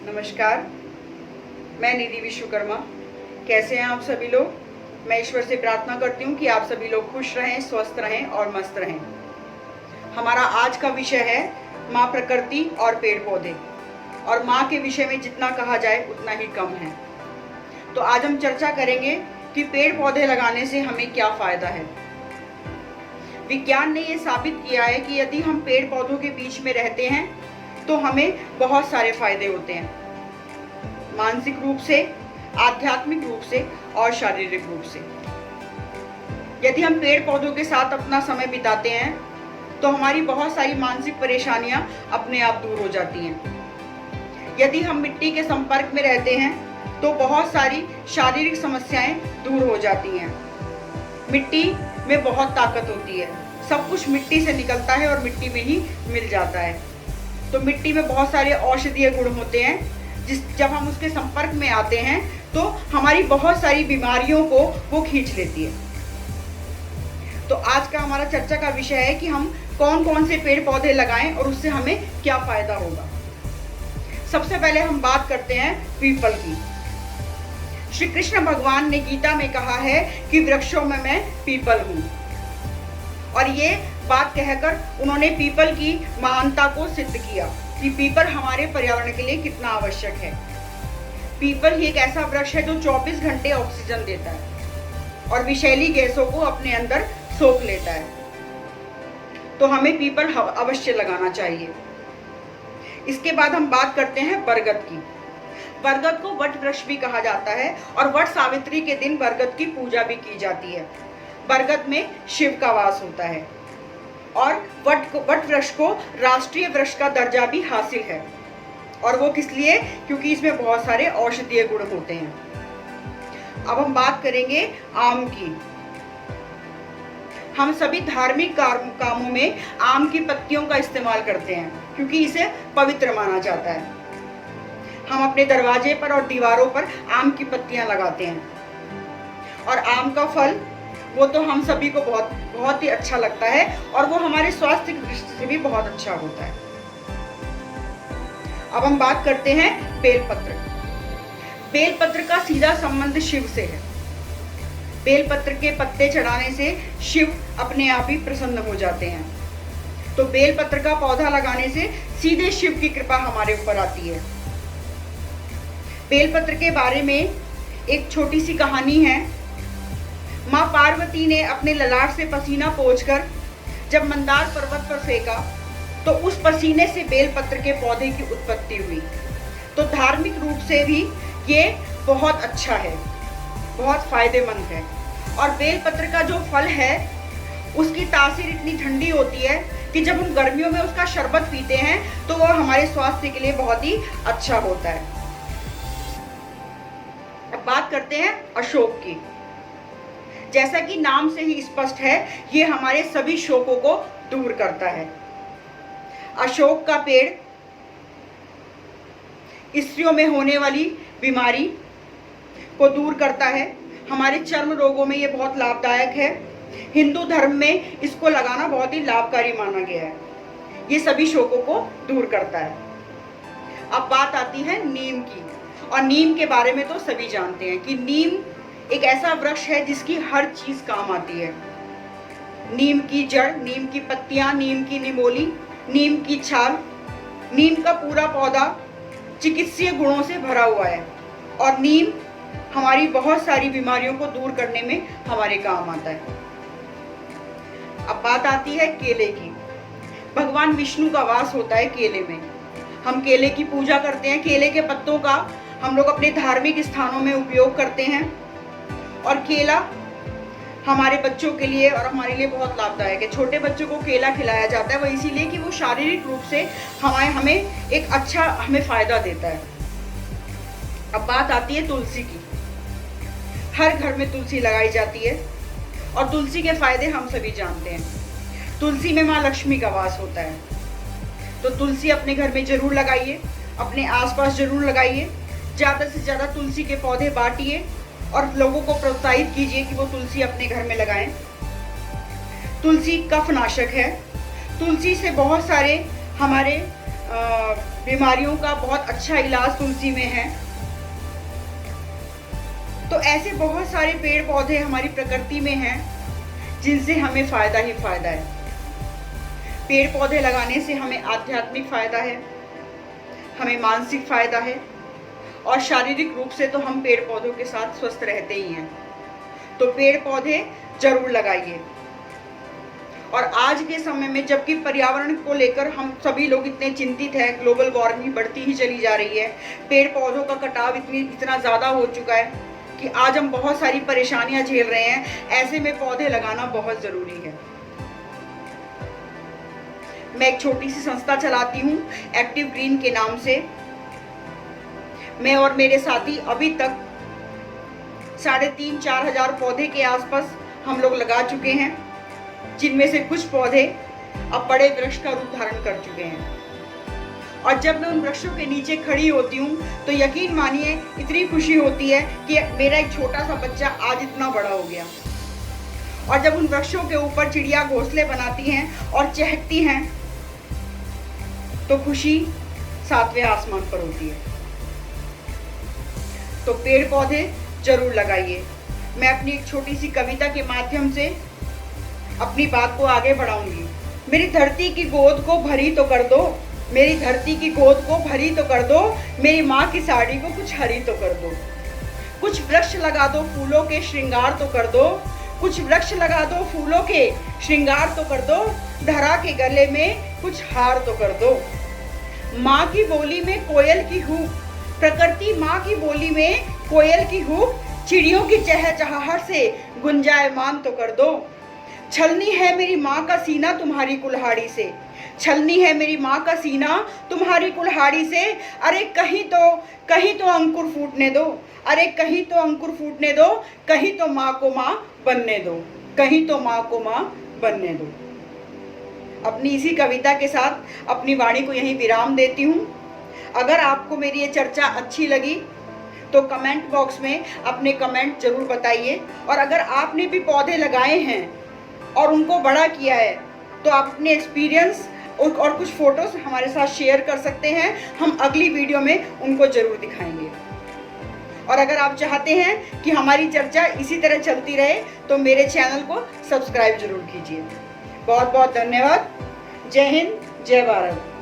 नमस्कार, मैं निधि विश्वकर्मा। कैसे हैं आप सभी लोग? मैं ईश्वर से प्रार्थना करती हूँ कि आप सभी लोग खुश रहें, स्वस्थ रहें और मस्त रहें। हमारा आज का विषय है माँ प्रकृति और पेड़ पौधे, और माँ के विषय में जितना कहा जाए उतना ही कम है। तो आज हम चर्चा करेंगे कि पेड़ पौधे लगाने से हमें क्या फायदा है। विज्ञान ने यह साबित किया है कि यदि हम पेड़ पौधों के बीच में रहते हैं तो हमें बहुत सारे फायदे होते हैं, मानसिक रूप से, आध्यात्मिक रूप से और शारीरिक रूप से। यदि हम पेड़ पौधों के साथ अपना समय बिताते हैं तो हमारी बहुत सारी मानसिक परेशानियां अपने आप दूर हो जाती हैं। यदि हम मिट्टी के संपर्क में रहते हैं तो बहुत सारी शारीरिक समस्याएं दूर हो जाती हैं। मिट्टी में बहुत ताकत होती है, सब कुछ मिट्टी से निकलता है और मिट्टी में ही मिल जाता है। तो मिट्टी में बहुत सारे औषधीय गुण होते हैं, जब हम उसके संपर्क में आते हैं तो हमारी बहुत सारी बीमारियों को वो खींच लेती है। तो आज का हमारा चर्चा का विषय है कि हम कौन कौन से पेड़ पौधे लगाएं और उससे हमें क्या फायदा होगा। सबसे पहले हम बात करते हैं पीपल की। श्री कृष्ण भगवान ने गीता में कहा है कि वृक्षों में मैं पीपल हूँ, और ये बात कहकर उन्होंने पीपल की महानता को सिद्ध किया कि पीपल हमारे पर्यावरण के लिए कितना आवश्यक है। पीपल ही एक ऐसा वृक्ष है जो 24 घंटे ऑक्सीजन देता है और विषैली गैसों को अपने अंदर सोख लेता है। तो हमें पीपल अवश्य लगाना चाहिए। इसके बाद हम बात करते हैं बरगद की। बरगद को वट वृक्ष भी कहा जाता है और वट सावित्री के दिन बरगद की पूजा भी की जाती है। बरगद में शिव का वास होता है और वट वृक्ष को राष्ट्रीय वृक्ष का दर्जा भी हासिल है। और वो किस लिए? क्योंकि इसमें बहुत सारे औषधीय गुण होते हैं। अब हम बात करेंगे आम की। हम सभी धार्मिक कामों में आम की पत्तियों का इस्तेमाल करते हैं क्योंकि इसे पवित्र माना जाता है। हम अपने दरवाजे पर और दीवारों पर आम की पत्तियां लगाते हैं, और आम का फल वो तो हम सभी को बहुत बहुत ही अच्छा लगता है, और वो हमारे स्वास्थ्य की दृष्टि से भी बहुत अच्छा होता है। अब हम बात करते हैं बेलपत्र। बेलपत्र का सीधा संबंध शिव से है। बेलपत्र के पत्ते चढ़ाने से शिव अपने आप ही प्रसन्न हो जाते हैं। तो बेलपत्र का पौधा लगाने से सीधे शिव की कृपा हमारे ऊपर आती है। बेलपत्र के बारे में एक छोटी सी कहानी है। माँ पार्वती ने अपने ललाट से पसीना पोंछकर जब मंदार पर्वत पर फेंका तो उस पसीने से बेलपत्र के पौधे की उत्पत्ति हुई। तो धार्मिक रूप से भी ये बहुत अच्छा है, बहुत फायदेमंद है। और बेलपत्र का जो फल है उसकी तासीर इतनी ठंडी होती है कि जब हम गर्मियों में उसका शरबत पीते हैं तो वो हमारे स्वास्थ्य के लिए बहुत ही अच्छा होता है। अब बात करते हैं अशोक की। जैसा कि नाम से ही स्पष्ट है, ये हमारे सभी शोकों को दूर करता है। अशोक का पेड़ स्त्रियों में होने वाली बीमारी को दूर करता है। हमारे चर्म रोगों में ये बहुत लाभदायक है। हिंदू धर्म में इसको लगाना बहुत ही लाभकारी माना गया है। ये सभी शोकों को दूर करता है। अब बात आती है नीम की, और नीम के बारे में तो सभी जानते हैं कि नीम एक ऐसा वृक्ष है जिसकी हर चीज काम आती है। नीम की जड़, नीम की पत्तियां, नीम की निमोली, नीम की छाल, नीम का पूरा पौधा चिकित्सीय गुणों से भरा हुआ है, और नीम हमारी बहुत सारी बीमारियों को दूर करने में हमारे काम आता है। अब बात आती है केले की। भगवान विष्णु का वास होता है केले में। हम केले की पूजा करते हैं। केले के पत्तों का हम लोग अपने धार्मिक स्थानों में उपयोग करते हैं, और केला हमारे बच्चों के लिए और हमारे लिए बहुत लाभदायक है। छोटे बच्चों को केला खिलाया जाता है, वो इसीलिए कि वो शारीरिक रूप से हमें एक अच्छा फायदा देता है। अब बात आती है तुलसी की। हर घर में तुलसी लगाई जाती है, और तुलसी के फायदे हम सभी जानते हैं। तुलसी में माँ लक्ष्मी का वास होता है। तो तुलसी अपने घर में जरूर लगाइए, अपने आसपास जरूर लगाइए। ज़्यादा से ज़्यादा तुलसी के पौधे बांटिए और लोगों को प्रोत्साहित कीजिए कि वो तुलसी अपने घर में लगाएं। तुलसी कफ नाशक है। तुलसी से बहुत सारे हमारे बीमारियों का बहुत अच्छा इलाज तुलसी में है। तो ऐसे बहुत सारे पेड़ पौधे हमारी प्रकृति में हैं जिनसे हमें फ़ायदा ही फ़ायदा है। पेड़ पौधे लगाने से हमें आध्यात्मिक फ़ायदा है, हमें मानसिक फ़ायदा है, और शारीरिक रूप से तो हम पेड़ पौधों के साथ स्वस्थ रहते ही हैं। तो पेड़ पौधे जरूर लगाइए। और आज के समय में जबकि पर्यावरण को लेकर हम सभी लोग इतने चिंतित हैं, ग्लोबल वार्मिंग बढ़ती ही चली जा रही है, पेड़ पौधों का कटाव इतना ज़्यादा हो चुका है कि आज हम बहुत सारी परेशानियां झेल रहे हैं। ऐसे में पौधे लगाना बहुत ज़रूरी है। मैं एक छोटी सी संस्था चलाती हूँ एक्टिव ग्रीन के नाम से। मैं और मेरे साथी अभी तक 3,500-4 हजार पौधे के आसपास हम लोग लगा चुके हैं, जिनमें से कुछ पौधे अब बड़े वृक्ष का रूप धारण कर चुके हैं। और जब मैं उन वृक्षों के नीचे खड़ी होती हूँ तो यकीन मानिए इतनी खुशी होती है कि मेरा एक छोटा सा बच्चा आज इतना बड़ा हो गया। और जब उन वृक्षों के ऊपर चिड़िया घोंसले बनाती हैं और चहकती हैं तो खुशी 7वें आसमान पर होती है। तो पेड़ पौधे जरूर लगाइए। मैं अपनी एक छोटी सी कविता के माध्यम से अपनी बात को आगे बढ़ाऊंगी। मेरी धरती की गोद को भरी तो कर दो, मेरी धरती की गोद को भरी तो कर दो, मेरी माँ की साड़ी को कुछ हरी तो कर दो। कुछ वृक्ष लगा दो, फूलों के श्रृंगार तो कर दो, कुछ वृक्ष लगा दो, फूलों के श्रृंगार तो कर दो, धरा के गले में कुछ हार तो कर दो। माँ की बोली में कोयल की हूक, प्रकृति माँ की बोली में कोयल की हूक, चिड़ियों की चहचहाहट से गुंजायमान तो कर दो। छलनी है मेरी माँ का सीना तुम्हारी कुल्हाड़ी से, छलनी है मेरी माँ का सीना तुम्हारी कुल्हाड़ी से। अरे कहीं तो अंकुर फूटने दो, अरे कहीं तो अंकुर फूटने दो, कहीं तो माँ को माँ बनने दो, कहीं तो माँ को माँ बनने दो। अपनी इसी कविता के साथ अपनी वाणी को यहीं विराम देती हूँ। अगर आपको मेरी ये चर्चा अच्छी लगी तो कमेंट बॉक्स में अपने कमेंट जरूर बताइए। और अगर आपने भी पौधे लगाए हैं और उनको बड़ा किया है तो आप अपने एक्सपीरियंस और कुछ फोटोज हमारे साथ शेयर कर सकते हैं। हम अगली वीडियो में उनको जरूर दिखाएंगे। और अगर आप चाहते हैं कि हमारी चर्चा इसी तरह चलती रहे तो मेरे चैनल को सब्सक्राइब जरूर कीजिए। बहुत बहुत धन्यवाद। जय हिंद, जय भारत।